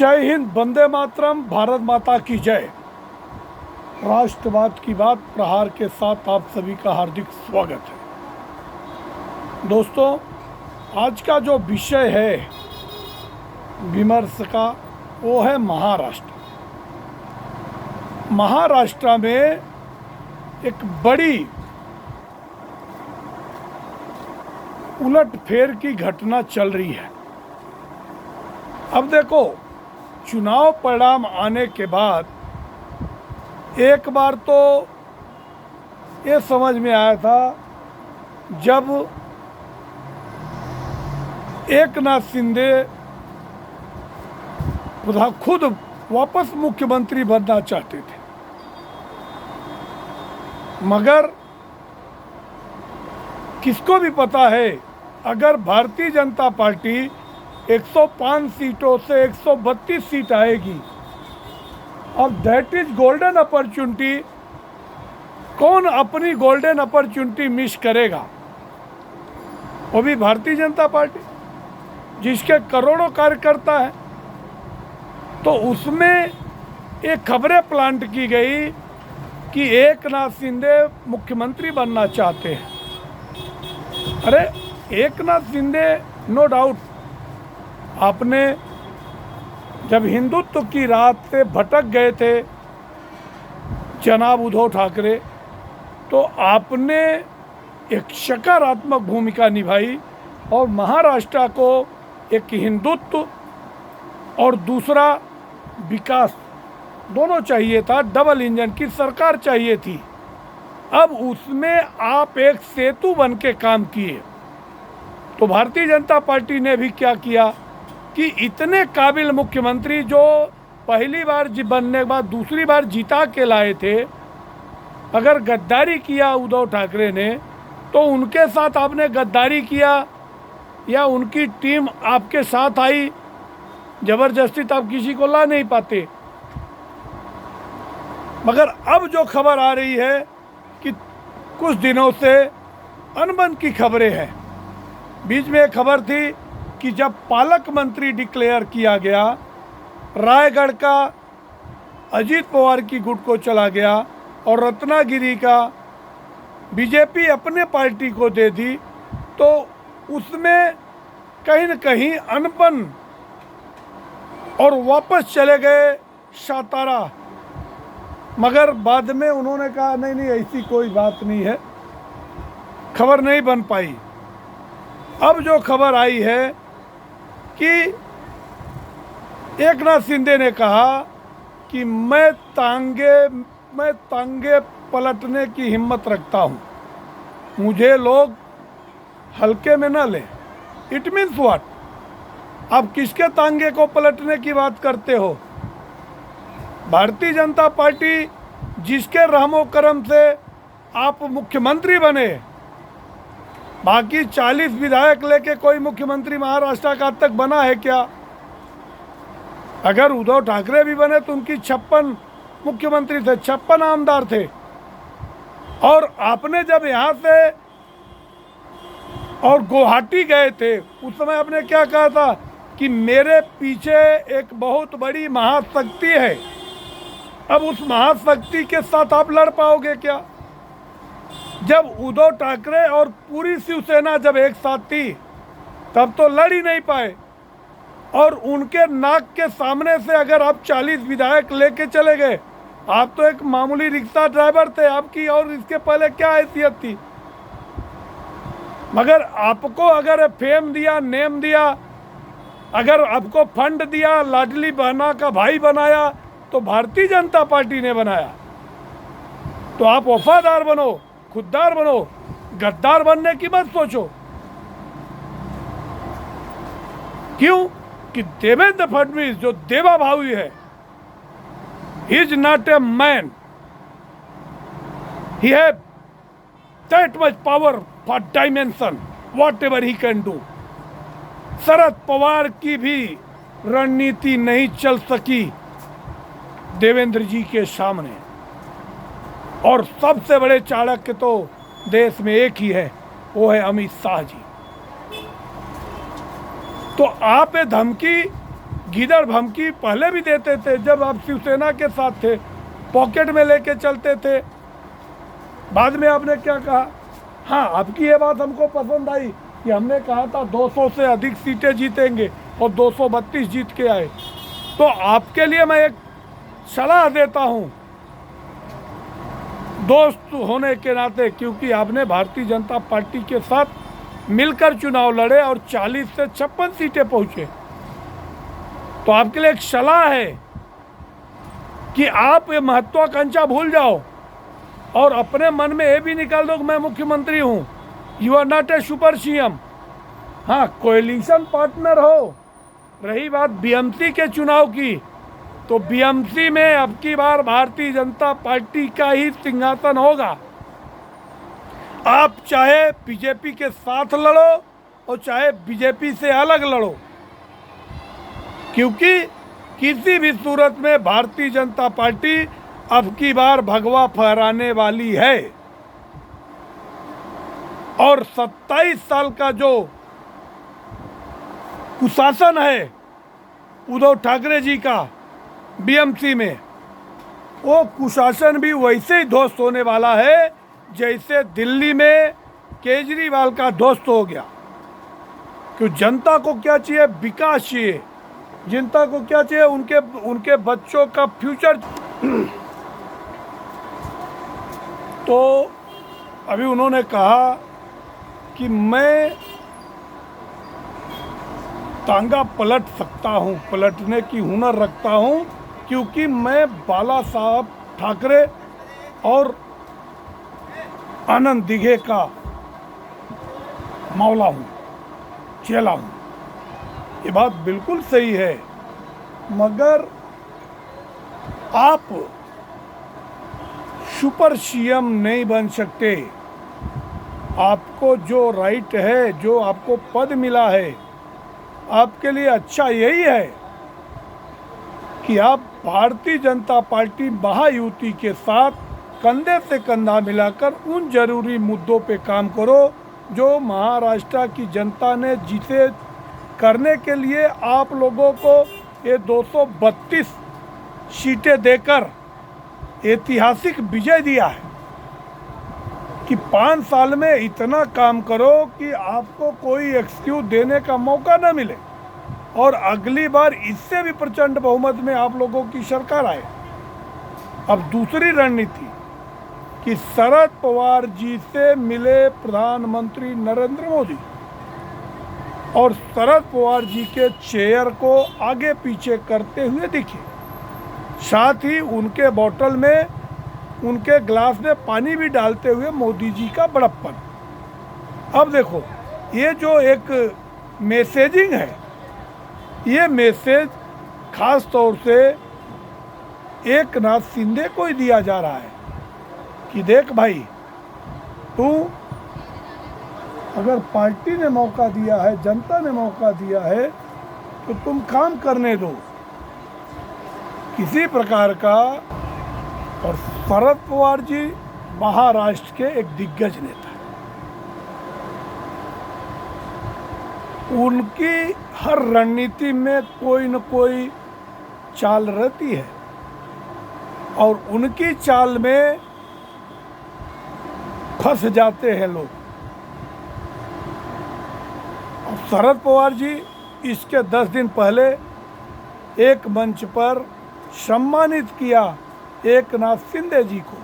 जय हिंद, वंदे मातरम, भारत माता की जय। राष्ट्रवाद की बात प्रहार के साथ आप सभी का हार्दिक स्वागत है। दोस्तों, आज का जो विषय है विमर्श का वो है महाराष्ट्र। महाराष्ट्र में एक बड़ी उलटफेर की घटना चल रही है। अब देखो, चुनाव परिणाम आने के बाद एक बार तो ये समझ में आया था जब एकनाथ शिंदे खुद वापस मुख्यमंत्री बनना चाहते थे, मगर किसको भी पता है अगर भारतीय जनता पार्टी 105 सीटों से 132 सीट आएगी और दैट इज गोल्डन अपॉर्चुनिटी। कौन अपनी गोल्डन अपॉर्चुनिटी मिस करेगा? वो भी भारतीय जनता पार्टी, जिसके करोड़ों कार्यकर्ता हैं। तो उसमें एक खबरें प्लांट की गई कि एकनाथ शिंदे मुख्यमंत्री बनना चाहते हैं। अरे एकनाथ शिंदे, नो डाउट, आपने जब हिंदुत्व की राह से भटक गए थे जनाब उद्धव ठाकरे, तो आपने एक सकारात्मक भूमिका निभाई और महाराष्ट्र को एक हिंदुत्व और दूसरा विकास दोनों चाहिए था। डबल इंजन की सरकार चाहिए थी। अब उसमें आप एक सेतु बन के काम किए। तो भारतीय जनता पार्टी ने भी क्या किया कि इतने काबिल मुख्यमंत्री जो पहली बार बनने के बाद दूसरी बार जिता के लाए थे, अगर गद्दारी किया उद्धव ठाकरे ने, तो उनके साथ आपने गद्दारी किया या उनकी टीम आपके साथ आई, जबरदस्ती तो आप किसी को ला नहीं पाते। मगर अब जो खबर आ रही है कि कुछ दिनों से अनबन की खबरें हैं। बीच में एक खबर थी कि जब पालक मंत्री डिक्लेयर किया गया, रायगढ़ का अजीत पवार की गुट को चला गया और रत्नागिरी का बीजेपी अपने पार्टी को दे दी, तो उसमें कहीं न कहीं अनबन और वापस चले गए सातारा। मगर बाद में उन्होंने कहा नहीं, ऐसी कोई बात नहीं है, खबर नहीं बन पाई। अब जो खबर आई है कि एकनाथ शिंदे ने कहा कि मैं तांगे पलटने की हिम्मत रखता हूं, मुझे लोग हल्के में न लें। It means what? आप किसके तांगे को पलटने की बात करते हो? भारतीय जनता पार्टी जिसके रहमो करम से आप मुख्यमंत्री बने, बाकी 40 विधायक लेके कोई मुख्यमंत्री महाराष्ट्र का आज तक बना है क्या? अगर उद्धव ठाकरे भी बने तो उनकी 56 मुख्यमंत्री थे, 56 आमदार थे। और आपने जब यहाँ से और गुवाहाटी गए थे, उस समय आपने क्या कहा था कि मेरे पीछे एक बहुत बड़ी महाशक्ति है। अब उस महाशक्ति के साथ आप लड़ पाओगे क्या? जब उद्धव ठाकरे और पूरी शिवसेना जब एक साथ थी, तब तो लड़ ही नहीं पाए। और उनके नाक के सामने से अगर आप 40 विधायक लेके चले गए, आप तो एक मामूली रिक्शा ड्राइवर थे, आपकी और इसके पहले क्या हैसियत थी? मगर आपको अगर फेम दिया, नेम दिया, अगर आपको फंड दिया, लाडली बहना का भाई बनाया, तो भारतीय जनता पार्टी ने बनाया। तो आप वफादार बनो, खुददार बनो, गद्दार बनने की मत सोचो। क्यों कि देवेंद्र फडणवीस जो देवा भावी है, he is not a man, he have that much power for dimension whatever he can do. Sharad Pawar की भी रणनीति नहीं चल सकी देवेंद्र जी के सामने। और सबसे बड़े चाणक्य तो देश में एक ही है, वो है अमित शाह जी। तो आप ये धमकी गीदड़ धमकी पहले भी देते थे जब आप शिवसेना के साथ थे, पॉकेट में लेके चलते थे। बाद में आपने क्या कहा? हाँ, आपकी ये बात हमको पसंद आई कि हमने कहा था 200 से अधिक सीटें जीतेंगे और 232 जीत के आए। तो आपके लिए मैं एक सलाह देता हूँ दोस्त होने के नाते, क्योंकि आपने भारतीय जनता पार्टी के साथ मिलकर चुनाव लड़े और 40 से 56 सीटें पहुंचे। तो आपके लिए एक सलाह है कि आप ये महत्वाकांक्षा भूल जाओ और अपने मन में ये भी निकाल दो कि मैं मुख्यमंत्री हूँ। You are not a super CM. हाँ, कोएलिशन पार्टनर हो। रही बात बीएमसी के चुनाव की, तो बीएमसी में अब की बार भारतीय जनता पार्टी का ही सिंहासन होगा। आप चाहे बीजेपी के साथ लड़ो और चाहे बीजेपी से अलग लड़ो, क्योंकि किसी भी सूरत में भारतीय जनता पार्टी अब की बार भगवा फहराने वाली है। और 27 साल का जो कुशासन है उद्धव ठाकरे जी का बीएमसी में, वो कुशासन भी वैसे ही ध्वस्त होने वाला है जैसे दिल्ली में केजरीवाल का ध्वस्त हो गया। क्यों? जनता को क्या चाहिए? विकास चाहिए। जनता को क्या चाहिए? उनके बच्चों का फ्यूचर। तो अभी उन्होंने कहा कि मैं टांगा पलट सकता हूं, पलटने की हुनर रखता हूं, क्योंकि मैं बाला साहब ठाकरे और आनंद दिघे का मौला हूं, चेला हूं। ये बात बिल्कुल सही है, मगर आप सुपर सीएम नहीं बन सकते। आपको जो राइट है, जो आपको पद मिला है, आपके लिए अच्छा यही है कि आप भारतीय जनता पार्टी महायुति के साथ कंधे से कंधा मिलाकर उन जरूरी मुद्दों पे काम करो जो महाराष्ट्र की जनता ने, जिसे करने के लिए आप लोगों को ये 232 सीटें देकर ऐतिहासिक विजय दिया है कि 5 साल में इतना काम करो कि आपको कोई एक्सक्यूज देने का मौका न मिले और अगली बार इससे भी प्रचंड बहुमत में आप लोगों की सरकार आए। अब दूसरी रणनीति कि शरद पवार जी से मिले प्रधानमंत्री नरेंद्र मोदी और शरद पवार जी के चेयर को आगे पीछे करते हुए दिखे, साथ ही उनके बोतल में, उनके ग्लास में पानी भी डालते हुए मोदी जी का बड़प्पन। अब देखो, ये जो एक मैसेजिंग है, ये मैसेज खास तौर से एकनाथ शिंदे को ही दिया जा रहा है कि देख भाई, तू अगर पार्टी ने मौका दिया है, जनता ने मौका दिया है, तो तुम काम करने दो किसी प्रकार का। और शरद पवार जी महाराष्ट्र के एक दिग्गज नेता हैं, उनकी हर रणनीति में कोई न कोई चाल रहती है और उनकी चाल में फंस जाते हैं लोग। और शरद पवार जी इसके 10 दिन पहले एक मंच पर सम्मानित किया एकनाथ शिंदे जी को।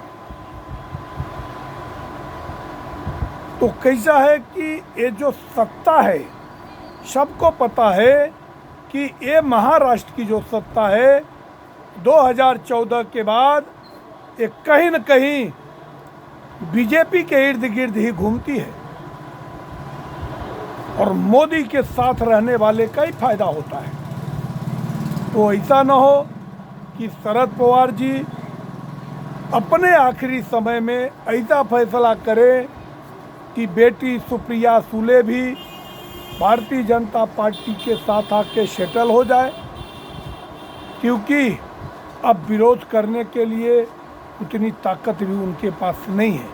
तो कैसा है कि ये जो सत्ता है, सबको पता है कि ये महाराष्ट्र की जो सत्ता है 2014 के बाद ये कहीं न कहीं बीजेपी के इर्द गिर्द ही घूमती है और मोदी के साथ रहने वाले का ही फायदा होता है। तो ऐसा न हो कि शरद पवार जी अपने आखिरी समय में ऐसा फैसला करें कि बेटी सुप्रिया सुले भी भारतीय जनता पार्टी के साथ आके सेटल हो जाए, क्योंकि अब विरोध करने के लिए उतनी ताकत भी उनके पास नहीं है।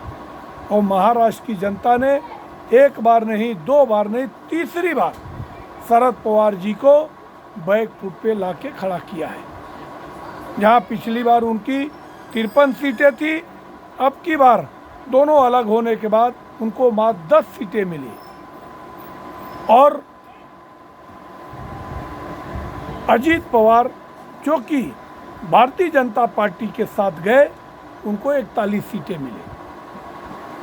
और महाराष्ट्र की जनता ने एक बार नहीं, 2 बार नहीं, तीसरी बार शरद पवार जी को बैक फुट पे लाके खड़ा किया है। जहाँ पिछली बार उनकी 53 सीटें थी, अब की बार दोनों अलग होने के बाद उनको मात्र 10 सीटें मिली और अजीत पवार जो कि भारतीय जनता पार्टी के साथ गए उनको 41 सीटें मिली।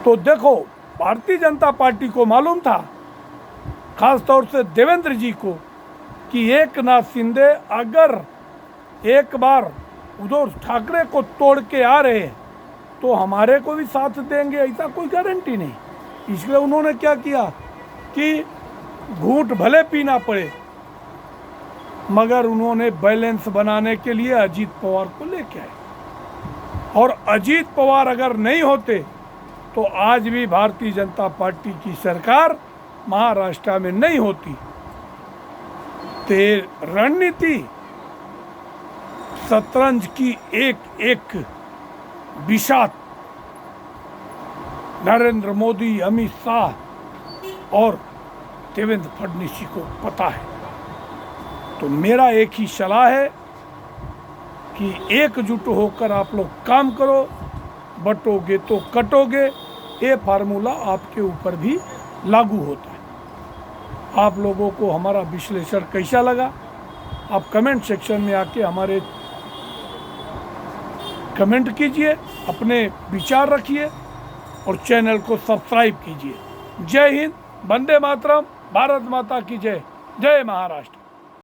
तो देखो, भारतीय जनता पार्टी को मालूम था, खास तौर से देवेंद्र जी को, कि एकनाथ शिंदे अगर एक बार उद्धव ठाकरे को तोड़ के आ रहे हैं तो हमारे को भी साथ देंगे, ऐसा कोई गारंटी नहीं। इसलिए उन्होंने क्या किया कि घूंट भले पीना पड़े मगर उन्होंने बैलेंस बनाने के लिए अजीत पवार को लेके आए। और अजीत पवार अगर नहीं होते तो आज भी भारतीय जनता पार्टी की सरकार महाराष्ट्र में नहीं होती। रणनीति शतरंज की एक एक बिशात नरेंद्र मोदी, अमित शाह और देवेंद्र फडणवीस जी को पता है। तो मेरा एक ही सलाह है कि एकजुट होकर आप लोग काम करो, बटोगे तो कटोगे। ये फार्मूला आपके ऊपर भी लागू होता है। आप लोगों को हमारा विश्लेषण कैसा लगा, आप कमेंट सेक्शन में आके हमारे कमेंट कीजिए, अपने विचार रखिए और चैनल को सब्सक्राइब कीजिए। जय हिंद, वंदे मातरम, भारत माता की जय, जय महाराष्ट्र।